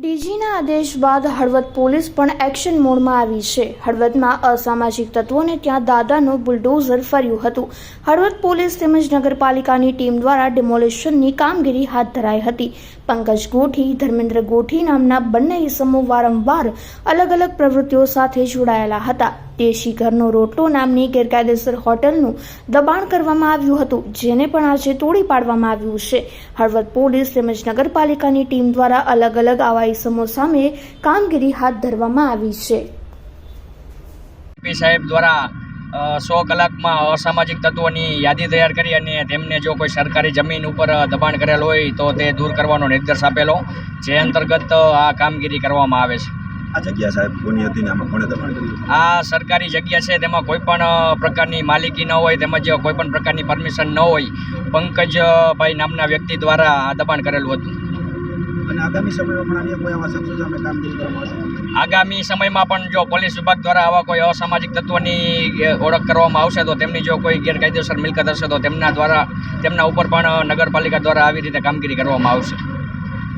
ડીજીના આદેશ બાદ હળવદ પોલીસ પણ એક્શન મોડમાં આવી છે। હળવદમાં અસામાજિક તત્વોને ત્યાં દાદાનું બુલડોઝર ફર્યું હતું। હળવદ પોલીસ તેમજ નગરપાલિકાની ટીમ દ્વારા ડિમોલિશનની કામગીરી હાથ ધરાઈ હતી। પંકજ ગોઠી, ધર્મેન્દ્ર ગોઠી નામના બંને ઇસમો વારંવાર અલગ અલગ પ્રવૃત્તિઓ સાથે જોડાયેલા હતા। દેશી ઘરનો રોટલો નામની ગેરકાયદેસર હોટલનું દબાણ કરવામાં આવ્યું હતું, જેને પણ આજે તોડી પાડવામાં આવ્યું છે। હળવદ પોલીસ તેમજ નગરપાલિકાની ટીમ દ્વારા અલગ અલગ આવા ઇસમો સામે કામગીરી હાથ ધરવામાં આવી છે। પી સાહેબ દ્વારા 100 કલાકમાં અસામાજિક તત્વોની યાદી તૈયાર કરી અને તેમને જો કોઈ સરકારી જમીન ઉપર દબાણ કરેલ હોય તો તે દૂર કરવાનો નિર્દેશ આપેલો, જે અંતર્ગત આ કામગીરી કરવામાં આવે છે। આ જગ્યા સાહેબ કોની હતી ને આમાં કોણે દબાણ કર્યું? આ સરકારી જગ્યા છે, તેમાં કોઈ પણ પ્રકારની માલિકી ન હોય તેમજ કોઈ પણ પ્રકારની પરમિશન ન હોય, પંકજભાઈ નામના વ્યક્તિ દ્વારા આ દબાણ કરેલું હતું। અને આગામી સમયમાં પણ અન્ય કોઈ આવા શખ્સો સામે કામગીરી કરવામાં આવશે? આગામી સમયમાં પણ જો પોલીસ વિભાગ દ્વારા આવા કોઈ અસામાજિક તત્વોની ઓળખ કરવામાં આવશે તો તેમની જો કોઈ ગેરકાયદેસર મિલકત હશે તો તેમના ઉપર પણ નગરપાલિકા દ્વારા આવી રીતે કામગીરી કરવામાં આવશે।